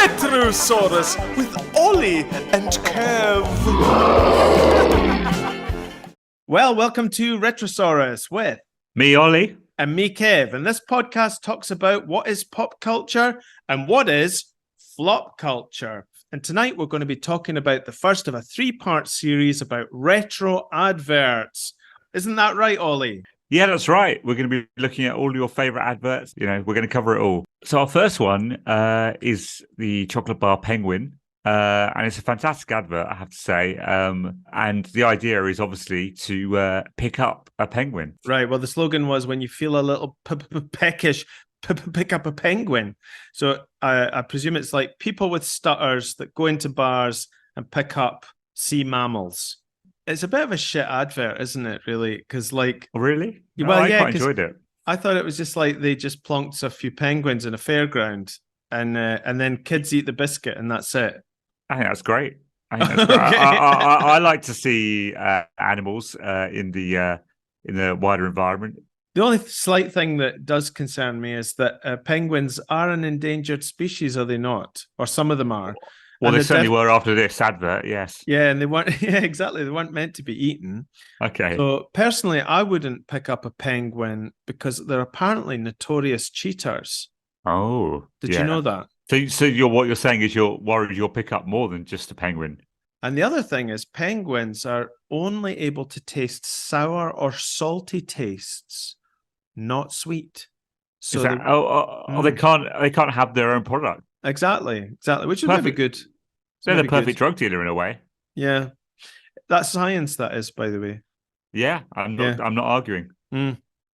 RETROSAURUS with Oli and Kev. Well, welcome to RETROSAURUS with me, Oli, and me, Kev. And this podcast talks about what is pop culture and what is flop culture. And tonight we're going to be talking about the first of a three-part series about retro adverts. Isn't that right, Oli? Yeah, that's right. We're going to be looking at all your favorite adverts. You know, we're going to cover it all. So our first one is the chocolate bar Penguin. And it's a fantastic advert, I have to say. And the idea is obviously to pick up a penguin. Right. Well, the slogan was, when you feel a little peckish, pick up a penguin. So I presume it's like people with stutters that go into bars and pick up sea mammals. It's a bit of a shit advert, isn't it, really? Because, like... Oh, really? Well, I quite enjoyed it. I thought it was just like they just plonked a few penguins in a fairground and then kids eat the biscuit and that's it. I think that's great. I think that's great. Okay. I like to see animals in the wider environment. The only slight thing that does concern me is that penguins are an endangered species, are they not? Or some of them are. Well, they certainly were after this advert, yes. Yeah, and they weren't. Yeah, exactly. They weren't meant to be eaten. Okay. So personally, I wouldn't pick up a penguin because they're apparently notorious cheaters. Oh, did you know that? So what you're saying is you're worried you'll pick up more than just a penguin. And the other thing is, penguins are only able to taste sour or salty tastes, not sweet. So they can't have their own product. Exactly, which is maybe good. They're the perfect drug dealer in a way. Yeah, that's science. That is, by the way. Yeah, I'm not arguing.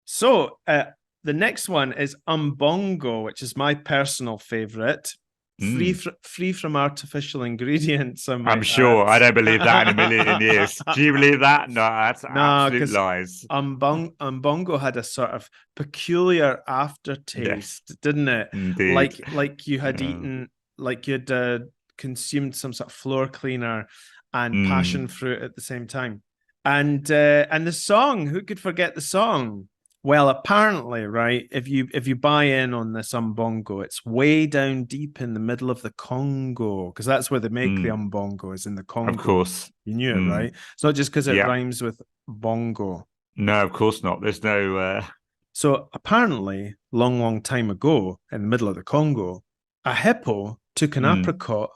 So the next one is Umbongo, which is my personal favorite. Free from artificial ingredients. I'm sure. I don't believe that in a million years. Do you believe that? No, that's absolute lies. Umbongo had a sort of peculiar aftertaste, didn't it? Indeed. Like you had eaten, like you'd consumed some sort of floor cleaner and passion fruit at the same time. And the song, who could forget the song? Well, apparently, right, if you buy in on this Umbongo, it's way down deep in the middle of the Congo, because that's where they make the Umbongo, is in the Congo. Of course. You knew it, right? It's not just because it rhymes with bongo. No, of course not. There's no... So apparently, long time ago, in the middle of the Congo, a hippo took an apricot,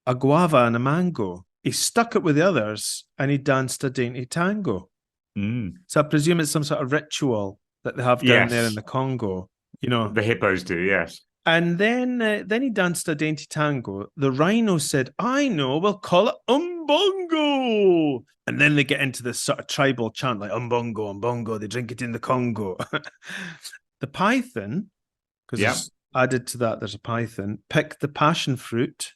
a guava, and a mango. He stuck it with the others, and he danced a dainty tango. So I presume it's some sort of ritual that they have down there in the Congo, you know. The hippos do, yes. And then he danced a dainty tango. The rhino said, I know, we'll call it Umbongo. And then they get into this sort of tribal chant, like Umbongo, Umbongo, they drink it in the Congo. The python, because added to that, there's a python, picked the passion fruit.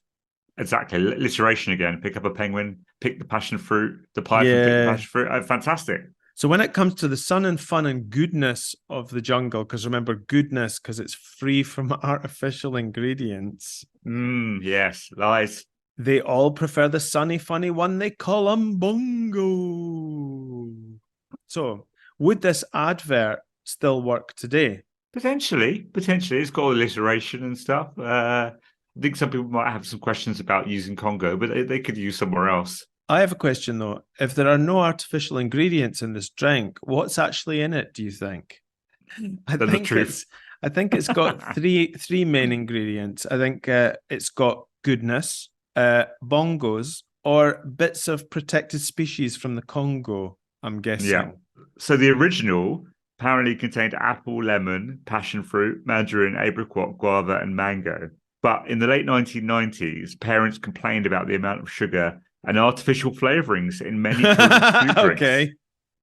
Exactly, alliteration again. Pick up a penguin, pick the passion fruit, the python, pick the passion fruit. Oh, fantastic. So when it comes to the sun and fun and goodness of the jungle, because remember, goodness, because it's free from artificial ingredients. Yes, lies. They all prefer the sunny, funny one they call Umbongo. So would this advert still work today? Potentially. It's got alliteration and stuff. I think some people might have some questions about using Congo, but they could use somewhere else. I have a question, though. If there are no artificial ingredients in this drink, what's actually in it, do you think? I think it's got three main ingredients. I think it's got goodness, bongos, or bits of protected species from the Congo, I'm guessing. Yeah. So the original apparently contained apple, lemon, passion fruit, mandarin, apricot, guava, and mango. But in the late 1990s, parents complained about the amount of sugar and artificial flavorings in many children's food drinks,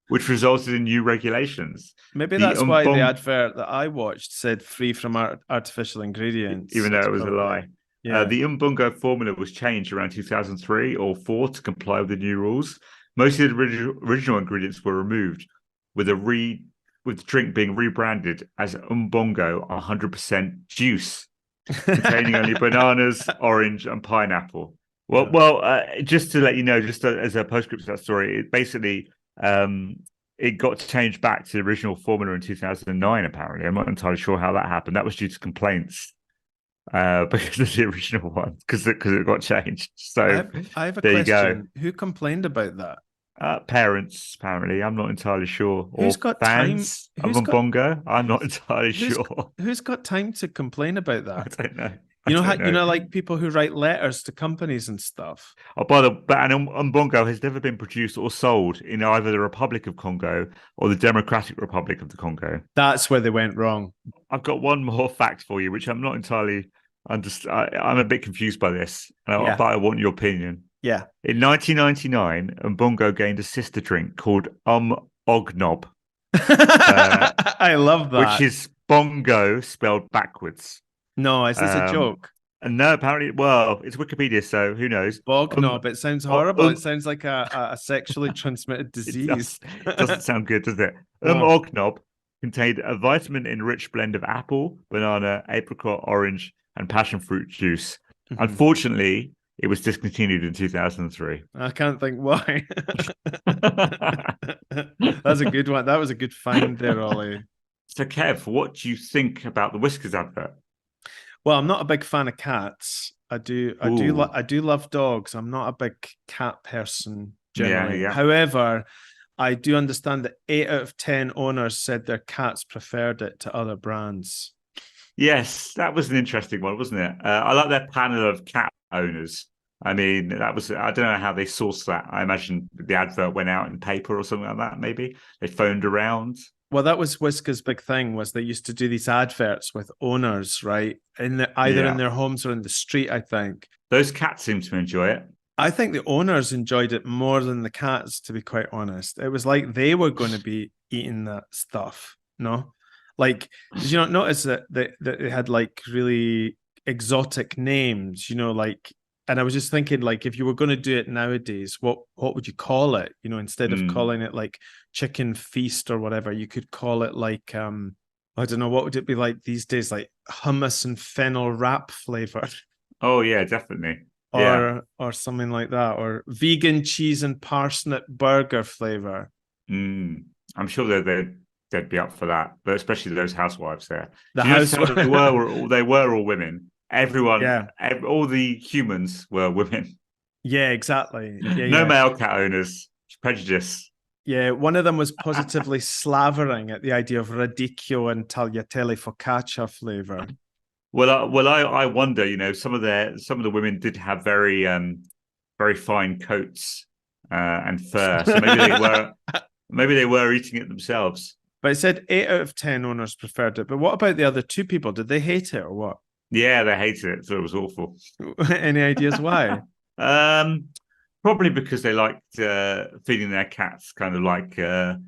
which resulted in new regulations. Maybe that's why the advert that I watched said free from artificial ingredients. Even though it was a lie. Yeah. The Umbongo formula was changed around 2003 or 4 to comply with the new rules. Most of the original ingredients were removed, with the drink being rebranded as Umbongo 100% juice, containing only bananas, orange, and pineapple. Well, just to let you know, just as a postscript to that story, it basically it got changed back to the original formula in 2009. Apparently, I'm not entirely sure how that happened. That was due to complaints because of the original one, because it got changed. So I have a there you go. question. Who complained about that? Parents, apparently. I'm not entirely sure. Who's Or got time? fans of Umbongo. I'm not entirely who's sure. who's got time to complain about I that? don't know. I You know how don't know. like people who write letters to companies and stuff. Oh, but an Umbongo has never been produced or sold in either the Republic of Congo or the Democratic Republic of the Congo. That's where they went wrong. I've got one more fact for you, which I'm not entirely I'm a bit confused by this, but I want your opinion. Yeah. In 1999, Umbongo gained a sister drink called Ognob. I love that. Which is bongo spelled backwards. No, is this a joke? And no, apparently, well, it's Wikipedia, so who knows? Bognob. It sounds horrible. It sounds like a sexually transmitted disease. It doesn't sound good, does it? No. Ognob contained a vitamin-enriched blend of apple, banana, apricot, orange, and passion fruit juice. Mm-hmm. Unfortunately, it was discontinued in 2003. I can't think why. That's a good one. That was a good find there, Ollie. So, Kev, what do you think about the Whiskers advert? Well, I'm not a big fan of cats. I do love dogs. I'm not a big cat person generally. Yeah. However, I do understand that 8 out of 10 owners said their cats preferred it to other brands. Yes, that was an interesting one, wasn't it? I like that panel of cat owners. I mean, I don't know how they sourced that. I imagine the advert went out in paper or something like that, maybe. They phoned around. Well, that was Whisker's big thing, was they used to do these adverts with owners, right? Either in their homes or in the street, I think. Those cats seem to enjoy it. I think the owners enjoyed it more than the cats, to be quite honest. It was like they were going to be eating that stuff, no? Like, did you not notice that they had like really exotic names, like, and I was just thinking, like, if you were going to do it nowadays, what would you call it? Instead of calling it like chicken feast or whatever, you could call it like, I don't know, what would it be like these days? Like hummus and fennel wrap flavor. Oh yeah, definitely. Or something like that, or vegan cheese and parsnip burger flavor. I'm sure they'd be up for that, but especially those housewives there. They were all women. Everyone, all the humans were women. Yeah, exactly. No male cat owners. Prejudice. Yeah, one of them was positively slavering at the idea of radicchio and tagliatelle focaccia flavor. Well, I wonder. Some of the women did have very fine coats and fur, so maybe they were eating it themselves. But it said 8 out of 10 owners preferred it. But what about the other 2 people? Did they hate it or what? Yeah, they hated it. So it was awful. Any ideas why? Probably because they liked feeding their cats kind of like the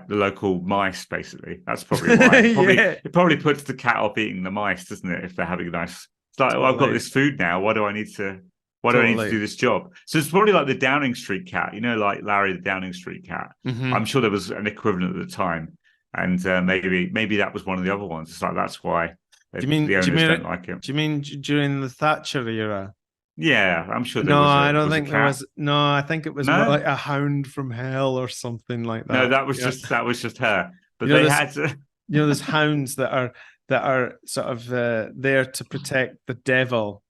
local mice, basically. That's probably why. It probably puts the cat off eating the mice, doesn't it? If they're having a nice, it's like, I've got this food now. Why do I need to do this job? So it's probably like the Downing Street cat, like Larry the Downing Street cat. Mm-hmm. I'm sure there was an equivalent at the time, and maybe that was one of the other ones. It's like that's why the owners don't like it. Do you mean during the Thatcher era? Yeah, I'm sure. I don't think there was. No, I think it was more like a hound from hell or something like that. No, that was just her. But they had there's hounds that are sort of there to protect the devil.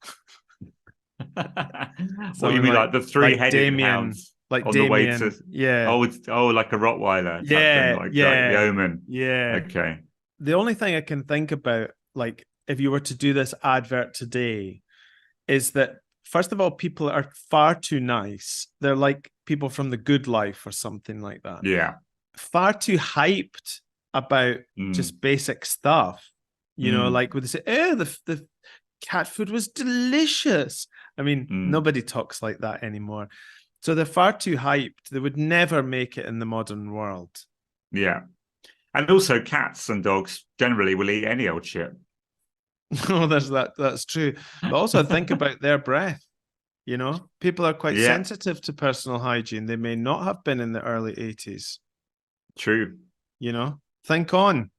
What you mean, like the 3-headed hounds? Like on Damien. The way to like a Rottweiler. Like the Omen. Yeah. Okay. The only thing I can think about, like, if you were to do this advert today, is that first of all, people are far too nice. They're like people from The Good Life or something like that. Yeah. Far too hyped about just basic stuff. Like when they say, "Oh, the cat food was delicious." I mean, nobody talks like that anymore. So they're far too hyped. They would never make it in the modern world. Yeah. And also cats and dogs generally will eat any old shit. Oh, there's that. That's true. But also think about their breath. People are quite sensitive to personal hygiene. They may not have been in the early 80s. True. Think on.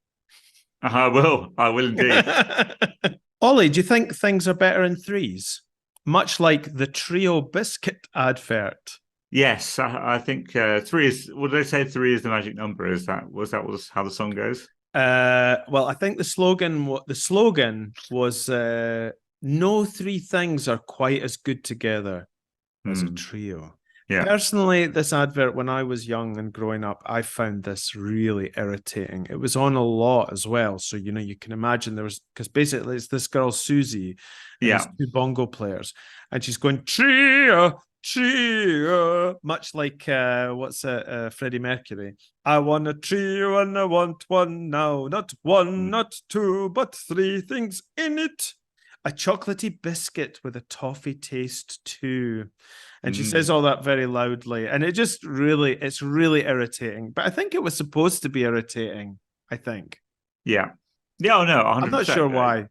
I will indeed. Ollie, do you think things are better in threes? Much like the Trio biscuit advert. Yes, I think 3 is. What did they say? 3 is the magic number. Was that how the song goes? Well, I think the slogan was no three things are quite as good together as a trio. Yeah. Personally, this advert, when I was young and growing up, I found this really irritating. It was on a lot as well. So, you can imagine there was, because basically it's this girl, Susie, and Yeah. these two bongo players, and she's going, trio, trio, much like, Freddie Mercury. I want a trio and I want one now. Not one, not two, but three things in it. A chocolatey biscuit with a toffee taste too. And she says all that very loudly. And it's really irritating. But I think it was supposed to be irritating, I think. Yeah. Yeah, oh, no, 100%. I'm not sure why.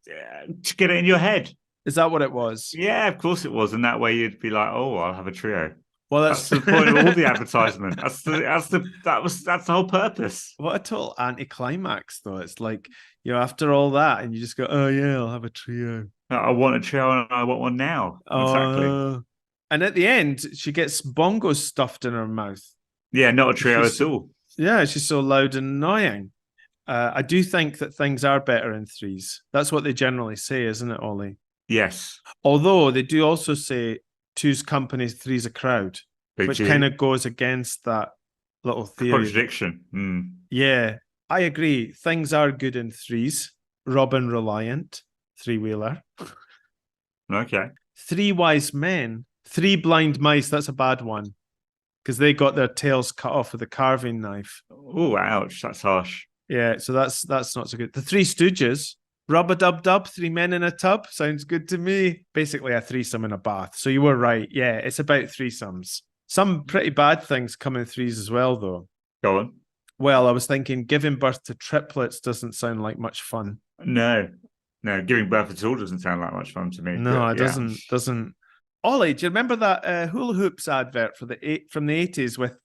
To get it in your head. Is that what it was? Yeah, of course it was. And that way you'd be like, oh, I'll have a trio. Well, that's the point of all the advertisement. That's the whole purpose. What a total anticlimax, though. It's like, after all that, and you just go, oh yeah, I'll have a trio. I want a trio and I want one now. Exactly. And at the end, she gets bongos stuffed in her mouth. Yeah, not a trio at all. Yeah, she's so loud and annoying. I do think that things are better in threes. That's what they generally say, isn't it, Ollie? Yes. Although they do also say two's company, three's a crowd, which kind of goes against that little theory. Contradiction. Yeah, I agree. Things are good in threes. Robin Reliant, three-wheeler. Okay. Three wise men. Three blind mice, that's a bad one. Because they got their tails cut off with a carving knife. Oh, ouch. That's harsh. Yeah, so that's not so good. The Three Stooges. Rub-a-dub-dub, three men in a tub. Sounds good to me. Basically a threesome in a bath. So you were right. Yeah, it's about threesomes. Some pretty bad things come in threes as well, though. Go on. Well, I was thinking giving birth to triplets doesn't sound like much fun. No, giving birth at all doesn't sound like much fun to me. No, it doesn't. Ollie, do you remember that hula hoops advert from the 80s with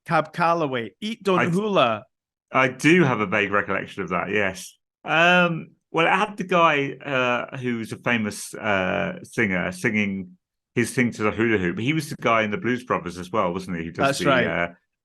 Cab Calloway? Eat, don't hula. I do have a vague recollection of that, yes. Well, it had the guy who's a famous singer singing his thing to the hula hoop. He was the guy in the Blues Brothers as well, wasn't he? Who does That's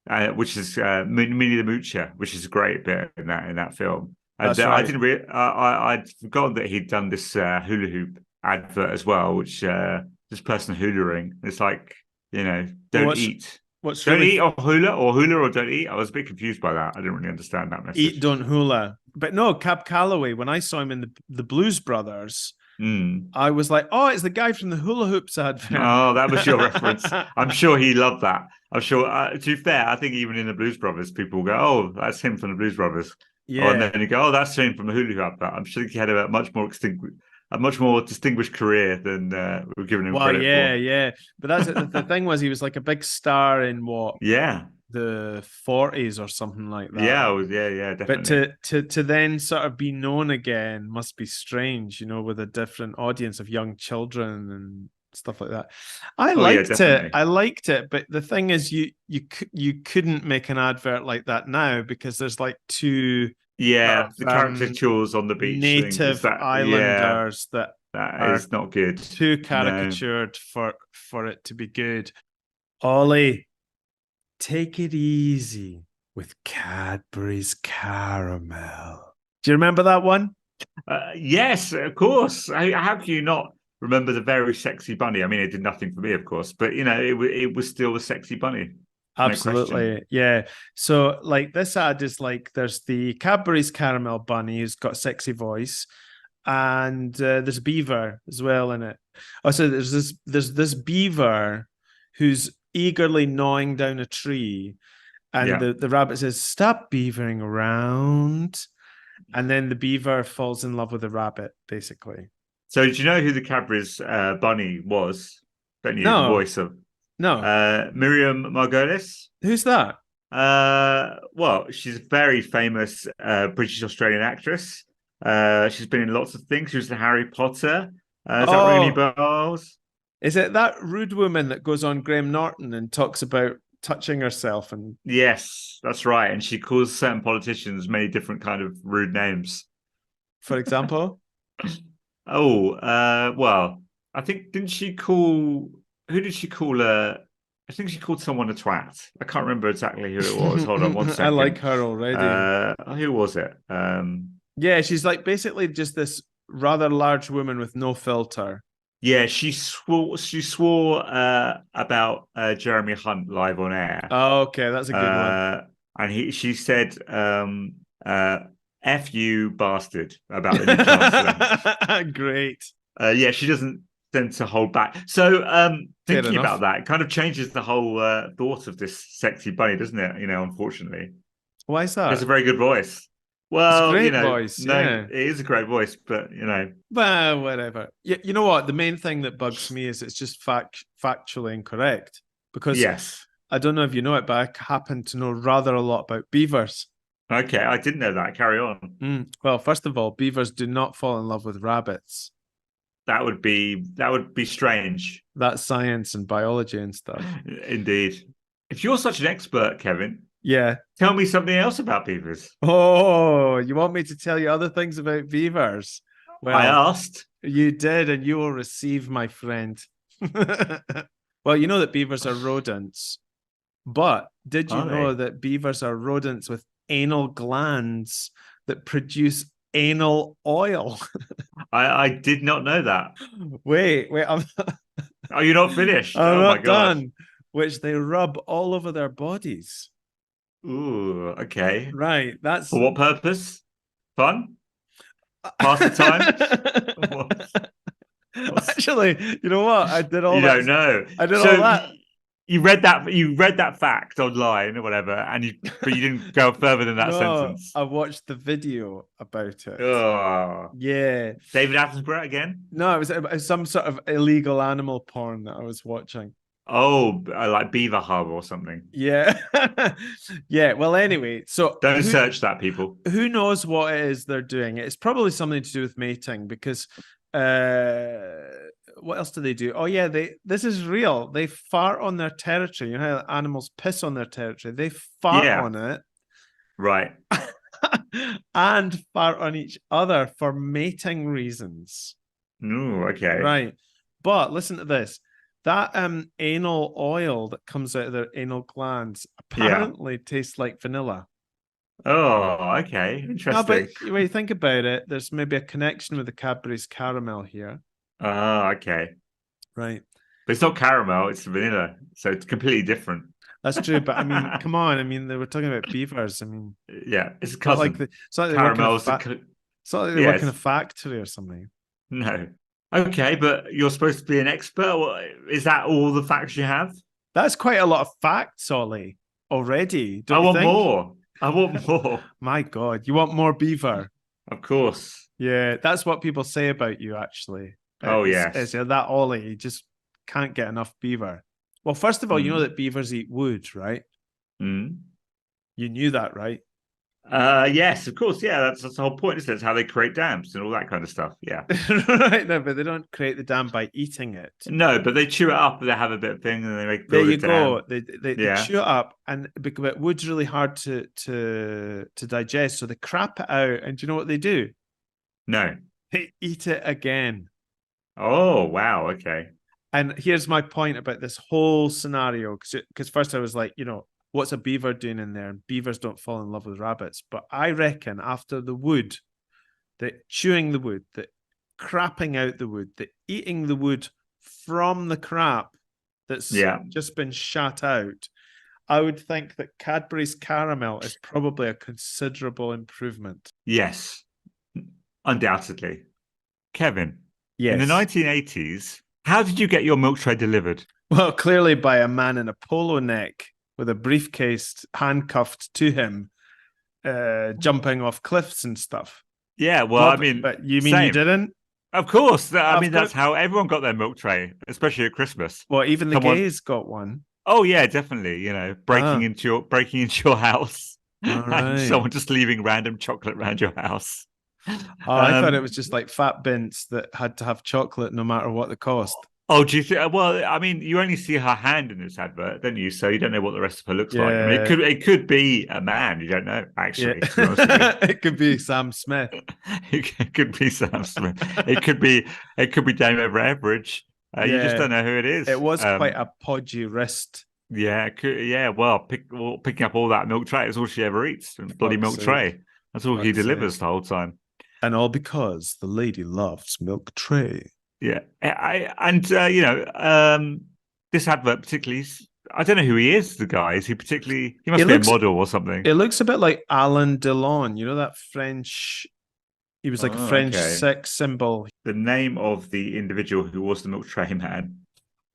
right. Which is Minnie the Moocher, which is a great bit in that film. And right. I'd forgotten that he'd done this hula hoop advert as well, which this person hulaing. It's like, don't eat. Don't eat or hula or don't eat. I was a bit confused by that. I didn't really understand that message. Eat, don't hula. But no, Cab Calloway, when I saw him in the Blues Brothers, I was like, oh, it's the guy from the hula hoops advert. Oh, that was your reference. I'm sure he loved that. I'm sure, to be fair, I think even in the Blues Brothers, people will go, oh, that's him from the Blues Brothers. Yeah. And then you go, oh, that's him from the hula hoop advert. I'm sure he had a much more distinguished career than we were giving him credit for. Yeah. But that's the thing was he was like a big star in what? Yeah. The 40s or something like that. Yeah, definitely. But to then sort of be known again must be strange, with a different audience of young children and stuff like that. I liked it, but the thing is, you couldn't make an advert like that now because there's like two. Yeah, the caricatures on the beach. Native islanders that is not good. Too caricatured for it to be good. Ollie, take it easy with Cadbury's Caramel. Do you remember that one? Yes, of course. How can you not remember the very sexy bunny? I mean, it did nothing for me, of course, but it was still a sexy bunny. Absolutely. No, yeah. So like this ad is like there's the Cadbury's Caramel bunny who's got a sexy voice, and there's a beaver as well in it. Oh, so there's this beaver who's eagerly gnawing down a tree, and the rabbit says, "Stop beavering around," and then the beaver falls in love with the rabbit, basically. So do you know who the Cadbury's bunny was? Don't you? No. The voice of. No. Miriam Margolyes. Who's that? Well, she's a very famous British Australian actress. She's been in lots of things. She was in Harry Potter. Is that ring any bells? Is it that rude woman that goes on Graham Norton and talks about touching herself? And yes, that's right. And she calls certain politicians many different kind of rude names. For example? Well, I think didn't she call? Who did she call her? I think she called someone a twat. I can't remember exactly who it was. Hold on one second. I like her already. Who was it? Yeah, she's like basically just this rather large woman with no filter. Yeah, she swore about Jeremy Hunt live on air. Oh, okay, that's a good one. And she said, "F you, bastard," about the new chancellor. Great. Yeah, she doesn't tend to hold back. So, thinking about that, it kind of changes the whole thought of this sexy bunny, doesn't it? Unfortunately, why is that? it's a very good voice. It's a Well, great voice. no, Yeah, it is a great voice, but well, whatever. You know what? The main thing that bugs me is it's just factually incorrect. Because yes. I don't know if you know it, but I happen to know rather a lot about beavers. Okay, I didn't know that. Carry on. Well, first of all, beavers do not fall in love with rabbits. That would be strange. That's science and biology and stuff. Indeed. If you're such an expert, Kevin, Yeah. tell me something else about beavers. Oh, you want me to tell you other things about beavers? Well, I asked. You did, and you will receive, my friend. Well, you know that beavers are rodents, but did you know that beavers are rodents with anal glands that produce anal oil? I did not know that. Wait, Are you not finished? I'm oh not my God. done. Which they rub all over their bodies. Ooh, okay. Right. That's for what purpose? Fun? Pass the time? Actually, you know what? I did all you that. don't know. I did all that. You read that fact online or whatever, but you didn't go further than that sentence. I watched the video about it. Oh, yeah. David Attenborough again? No, it was some sort of illegal animal porn that I was watching. Oh, like Beaver Hub or something. Yeah. Yeah. Well, anyway, so don't search that, people. Who knows what it is they're doing? It's probably something to do with mating because what else do they do? Oh yeah, this is real. They fart on their territory. You know how animals piss on their territory? They fart on it. Right. And fart on each other for mating reasons. Ooh, okay. Right. But listen to this. That anal oil that comes out of their anal glands apparently tastes like vanilla. Oh, okay. Interesting. No, but when you think about it, there's maybe a connection with the Cadbury's caramel here. Oh, okay. Right. But it's not caramel, it's vanilla. So it's completely different. That's true. But I mean, come on. I mean, they were talking about beavers. I mean, yeah, it's a cousin. It's not like they work in a factory or something. No. Okay, but you're supposed to be an expert. Is that all the facts you have? That's quite a lot of facts, Oli, already. I want more. I want more. My God, you want more beaver? Of course. Yeah, that's what people say about you, actually. Oh, yes. It's that Oli, you just can't get enough beaver. Well, first of all, you know that beavers eat wood, right? You knew that, right? Yes, of course. Yeah, that's the whole point, isn't it? It's how they create dams and all that kind of stuff. Yeah. Right, no, but they don't create the dam by eating it. No, but they chew it up and they have a bit of thing and they make there you go. They chew it up, and but wood's really hard to digest, so they crap it out. And do you know what they do? No. They eat it again. Oh, wow. Okay. And here's my point about this whole scenario, because first I was like, what's a beaver doing in there? And beavers don't fall in love with rabbits. But I reckon after the wood, the chewing the wood, the crapping out the wood, the eating the wood from the crap that's just been shut out, I would think that Cadbury's caramel is probably a considerable improvement. Yes, undoubtedly. Kevin, yes. In the 1980s, how did you get your milk tray delivered? Well, clearly by a man in a polo neck with a briefcase handcuffed to him, jumping off cliffs and stuff. Yeah, well, but you mean you didn't? Of course. That's how everyone got their milk tray, especially at Christmas. Well, even the gays got one. Oh yeah, definitely. Breaking into your house, and someone just leaving random chocolate around your house. Oh, I thought it was just like fat bints that had to have chocolate no matter what the cost. Oh, do you think? Well, you only see her hand in this advert, don't you? So you don't know what the rest of her looks like. It could be a man. You don't know, actually. Yeah. It could be Sam Smith. It could be Sam Smith. It could be Dame Everidge. You just don't know who it is. It was quite a podgy wrist. Yeah, Well, picking up all that milk tray is all she ever eats. Bloody milk tray. That's all he delivers the whole time. And all because the lady loves milk tray. Yeah. This advert particularly, I don't know who he is, the guy. Is he particularly, he must be a model or something. It looks a bit like Alain Delon, you know, that French, he was like a French sex symbol. The name of the individual who was the milk tray man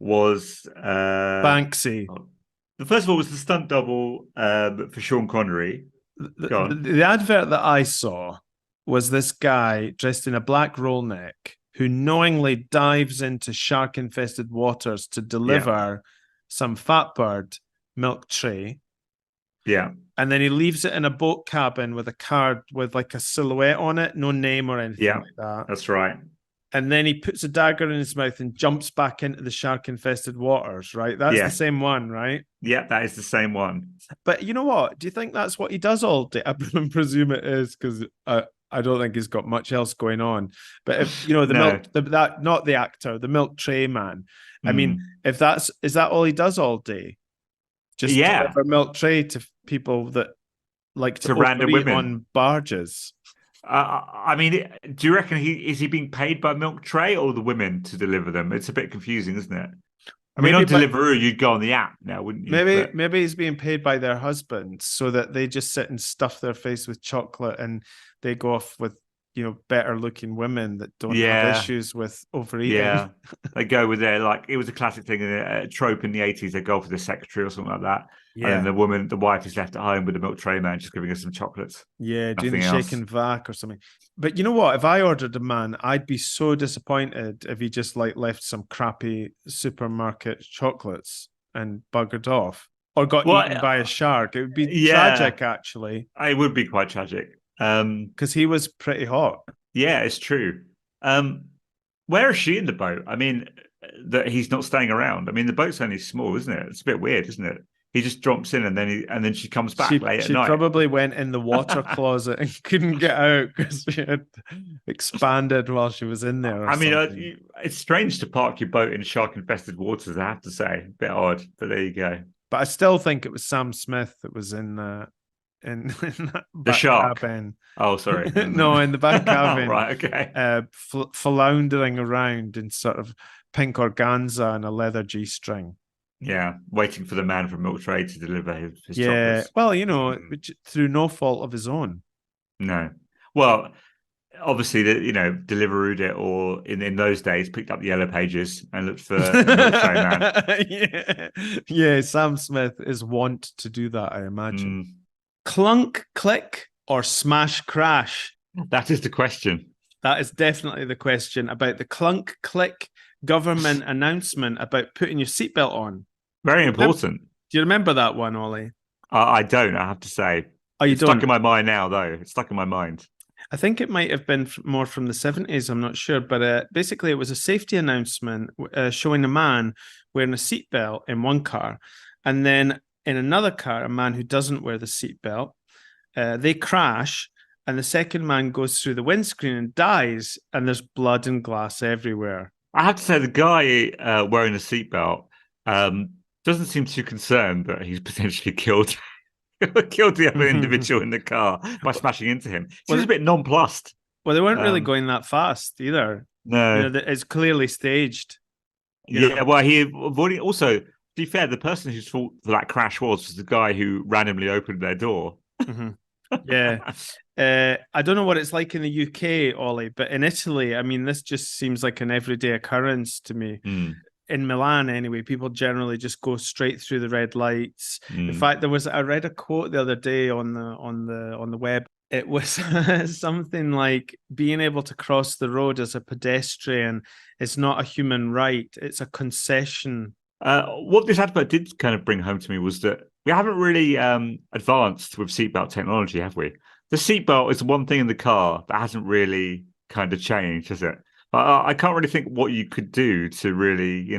was Banksy. The first of all was the stunt double for Sean Connery. The advert that I saw was this guy dressed in a black roll neck who knowingly dives into shark-infested waters to deliver some fat bird milk tray. Yeah. And then he leaves it in a boat cabin with a card with like a silhouette on it, no name or anything like that. That's right. And then he puts a dagger in his mouth and jumps back into the shark-infested waters, right? That's the same one, right? Yeah, that is the same one. But you know what? Do you think that's what he does all day? I presume it is, because I don't think he's got much else going on. But if you know not the actor, the milk tray man. I mean, if is that all he does all day? Just deliver milk tray to people that like to random women on barges. I mean, do you reckon is he being paid by milk tray or the women to deliver them? It's a bit confusing, isn't it? I mean, on Deliveroo, you'd go on the app now, wouldn't you? Maybe he's being paid by their husbands so that they just sit and stuff their face with chocolate and they go off with, you know, better looking women that don't have issues with overeating. Yeah, they go with their, like, it was a classic thing, a trope in the 80s. They go for the secretary or something like that. Yeah. And then the wife is left at home with the milk tray man just giving her some chocolates. Yeah, doing the shake and vac or something. But you know what? If I ordered a man, I'd be so disappointed if he just like left some crappy supermarket chocolates and buggered off or got eaten by a shark. It would be tragic, actually. It would be quite tragic. Because he was pretty hot. Yeah, it's true. Where is she in the boat? I mean, that he's not staying around. I mean, the boat's only small, isn't it? It's a bit weird, isn't it? He just jumps in and then she comes back late at night. She probably went in the water closet and couldn't get out because she had expanded while she was in there. I mean, it's strange to park your boat in shark-infested waters, I have to say. A bit odd, but there you go. But I still think it was Sam Smith that was in that the shark cabin. Oh, sorry. No, in the back cabin. Right, okay. Floundering around in sort of pink organza and a leather G-string. Yeah, waiting for the man from milk tray to deliver his chocolates. Well, you know, through no fault of his own. No. Well, obviously, Deliveroo did it, or in those days, picked up the yellow pages and looked for the milk tray man. Yeah, Sam Smith is wont to do that, I imagine. Clunk, click, or smash, crash? That is the question. That is definitely the question about the clunk, click government announcement about putting your seatbelt on. Very important. Do you remember that one, Ollie? I don't, I have to say. Oh, you it's don't? Stuck in my mind now, though. It's stuck in my mind. I think it might have been more from the 70s. I'm not sure. But basically, it was a safety announcement showing a man wearing a seatbelt in one car. And then in another car, a man who doesn't wear the seatbelt. They crash. And the second man goes through the windscreen and dies. And there's blood and glass everywhere. I have to say, the guy wearing a seatbelt doesn't seem too concerned that he's potentially killed the other individual in the car by smashing into him. Seems a bit nonplussed. Well, they weren't really going that fast either. No. It's clearly staged. Well, he also, to be fair, the person whose fault for that crash was the guy who randomly opened their door. Mm-hmm. Yeah. I don't know what it's like in the UK, Ollie, but in Italy, I mean, this just seems like an everyday occurrence to me. In Milan, anyway, people generally just go straight through the red lights. In fact, I read a quote the other day on the web. It was something like being able to cross the road as a pedestrian is not a human right; it's a concession. What this advert did kind of bring home to me was that we haven't really advanced with seatbelt technology, have we? The seatbelt is one thing in the car that hasn't really kind of changed, has it? I can't really think what you could do to really,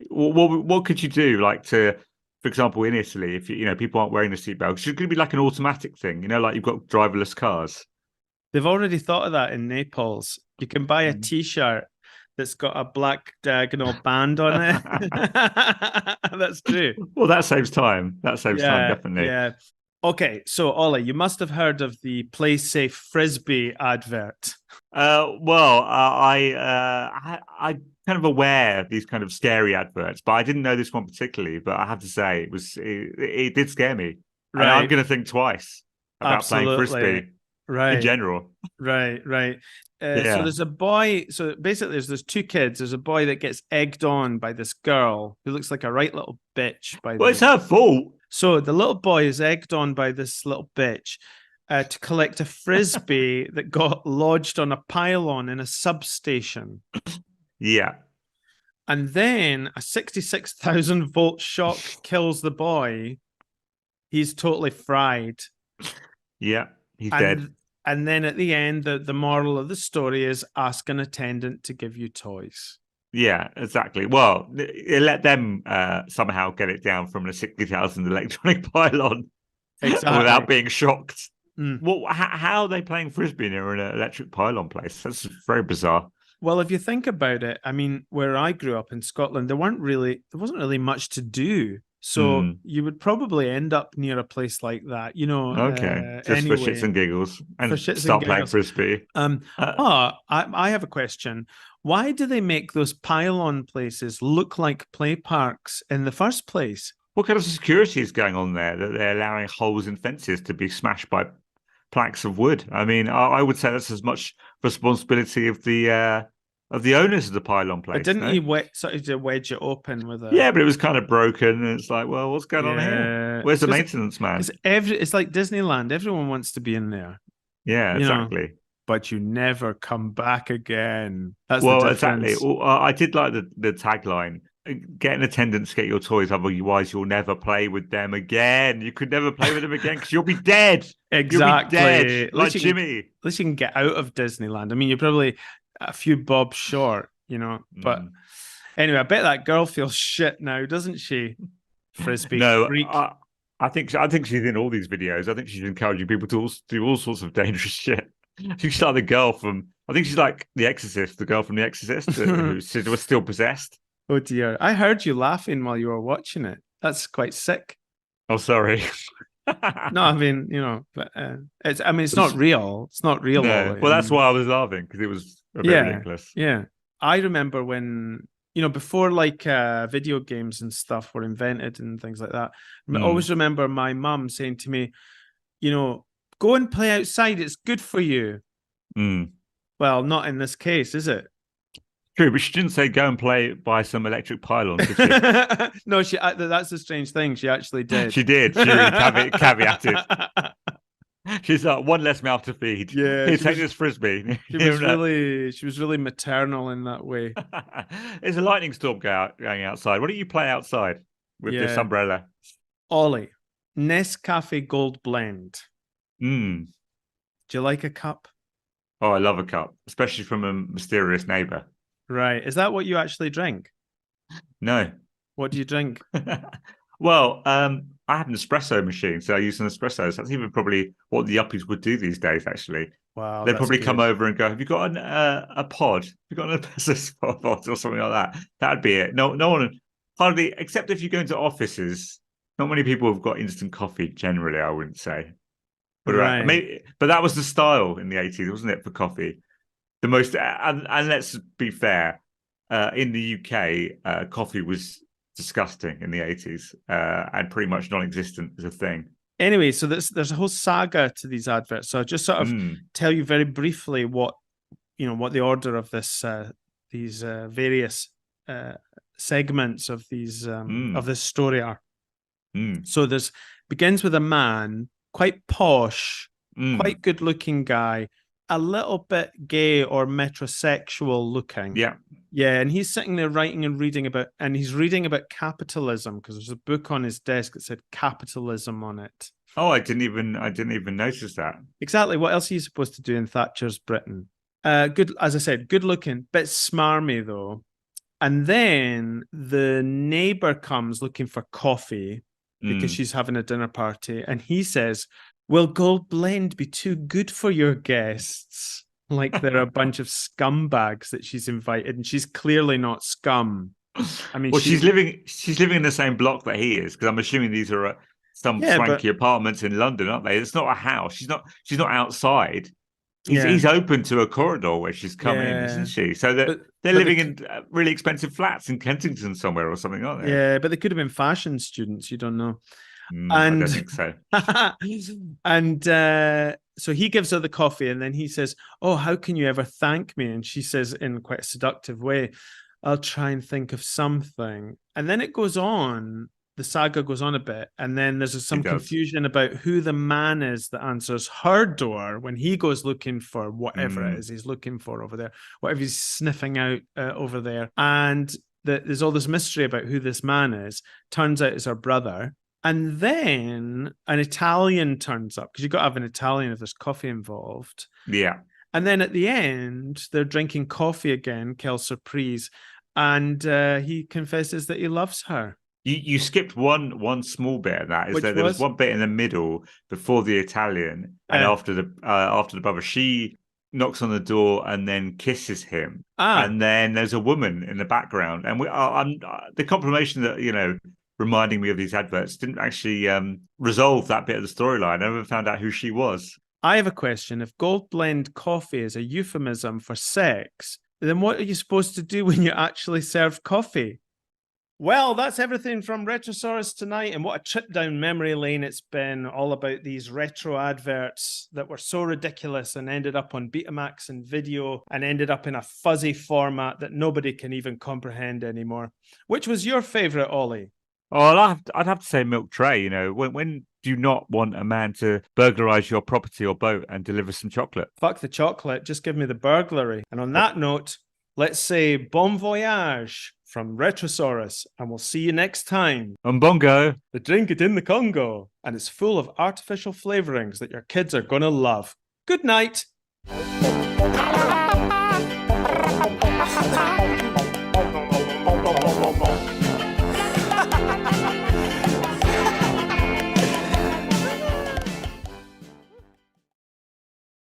what could you do? Like for example, in Italy, if people aren't wearing the seatbelt, it's going to be like an automatic thing, like you've got driverless cars. They've already thought of that in Naples. You can buy a T-shirt that's got a black diagonal band on it. That's true. Well, that saves time. That saves time, definitely. Yeah. Okay, so Ollie, you must have heard of the Play Safe Frisbee advert. I'm kind of aware of these kind of scary adverts, but I didn't know this one particularly. But I have to say, it did scare me, and I'm Right. going to think twice about playing Absolutely. frisbee in Right. general. Right. So Yeah. there's a boy. So basically, there's two kids. There's a boy that gets egged on by this girl who looks like a right little bitch, by the Well, it's way. her fault. So the little boy is egged on by this little bitch to collect a frisbee that got lodged on a pylon in a substation. Yeah. And then a 66,000 volt shock kills the boy. He's totally fried. Yeah. He's And dead. and then at the end, the moral of the story is ask an attendant to give you toys. Yeah, exactly. Well, it let them somehow get it down from a 60,000 electronic pylon without being shocked. Well, how are they playing frisbee near an electric pylon place? That's very bizarre. Well, if you think about it, I mean, where I grew up in Scotland, there wasn't really much to do. So you would probably end up near a place like that, Okay, just anyway, for shits and giggles, and shits start and playing giggles. frisbee. I have a question. Why do they make those pylon places look like play parks in the first place? What kind of security is going on there that they're allowing holes in fences to be smashed by planks of wood? I mean, I would say that's as much responsibility of the owners of the pylon place. But didn't he sort of wedge it open with a? Yeah, but it was kind of broken, and it's like, well, what's going on here? Where's the maintenance man? It's like Disneyland. Everyone wants to be in there. Yeah, exactly. But you never come back again. That's well, the difference. Exactly. Well, I did like the tagline. Get an attendant to get your toys, otherwise you'll never play with them again. You could never play with them again because you'll be dead. Exactly. You'll be dead, like Jimmy. At least you can get out of Disneyland. I mean, you're probably a few bob short, But anyway, I bet that girl feels shit now, doesn't she? Frisbee freak. I think she's in all these videos. I think she's encouraging people to do all sorts of dangerous shit. She's like the girl from. I think she's like The Exorcist, the girl from The Exorcist who was still possessed. Oh dear! I heard you laughing while you were watching it. That's quite sick. Oh, sorry. No, I mean, but it's. I mean, it's not real. It's not real. No. Well, that's why I was laughing, because it was a bit ridiculous. Yeah. I remember when before like video games and stuff were invented and things like that. I always remember my mum saying to me, go and play outside. It's good for you. Well, not in this case, is it? True, but she didn't say go and play by some electric pylon, did she? No, that's a strange thing. She actually did. She did. She really caveated. She's like, one less mouth to feed. Yeah, here, take this frisbee. She was really maternal in that way. There's a lightning storm going outside. Why don't you play outside with this umbrella? Ollie, Nescafe Gold Blend. Do you like a cup? Oh, I love a cup, especially from a mysterious neighbor. Right. Is that what you actually drink? No. What do you drink? Well, I have an espresso machine, so I use an espresso. So that's even probably what the yuppies would do these days, actually. Wow. They'd probably come over and go, have you got a pod? Have you got an espresso pod or something like that? That'd be it. No one, hardly, except if you go into offices, not many people have got instant coffee generally, I wouldn't say. But right. But that was the style in the 80s, wasn't it, for coffee? The most, and let's be fair, in the UK, coffee was disgusting in the 80s and pretty much non-existent as a thing. Anyway, so there's a whole saga to these adverts. So I'll just sort of tell you very briefly what the order of these various segments of these of this story are. So begins with a man, quite posh, quite good-looking guy, a little bit gay or metrosexual looking. Yeah, and he's sitting there writing and reading about capitalism, because there's a book on his desk that said capitalism on it. Oh, I didn't even notice that. Exactly. What else are you supposed to do in Thatcher's Britain? Good, as I said, good looking, bit smarmy though. And then the neighbor comes looking for coffee because she's having a dinner party, and he says, will Gold Blend be too good for your guests? Like they're a bunch of scumbags that she's invited, and she's clearly not scum. I mean, well, she's living in the same block that he is, because I'm assuming these are some Yeah, swanky apartments in London, aren't they? It's not a house. She's not outside. He's yeah, open to a corridor where she's come in, isn't yeah. she? So that But they're but living in really expensive flats in Kensington somewhere or something, aren't they? yeah, but they could have been fashion students. You don't know. I don't And think so. and so he gives her the coffee, and then he says, "Oh, how can you ever thank me?" And she says in quite a seductive way, "I'll try and think of something." And then it goes on. The saga goes on a bit, and then there's some confusion about who the man is that answers her door when he goes looking for whatever it is he's looking for over there, whatever he's sniffing out over there. And there's all this mystery about who this man is. Turns out it's her brother. And then an Italian turns up, because you've got to have an Italian if there's coffee involved. Yeah. And then at the end, they're drinking coffee again, quelle surprise. And he confesses that he loves her. You skipped one small bit of that. There was one bit in the middle before the Italian and after the brother. She knocks on the door and then kisses him. And then there's a woman in the background. And the confirmation that, reminding me of these adverts didn't actually resolve that bit of the storyline. I never found out who she was. I have a question. If gold blend coffee is a euphemism for sex, then what are you supposed to do when you actually serve coffee? Well, that's everything from RETROSAURUS tonight, and what a trip down memory lane it's been, all about these retro adverts that were so ridiculous and ended up on Betamax and video and ended up in a fuzzy format that nobody can even comprehend anymore. Which was your favourite, Ollie? Oh, I'd have to say Milk Tray. When do you not want a man to burglarize your property or boat and deliver some chocolate? Fuck the chocolate, just give me the burglary. And on that note, let's say bon voyage from RETROSAURUS, and we'll see you next time. On Bongo. The drink it in the Congo, and it's full of artificial flavorings that your kids are gonna love. Good night.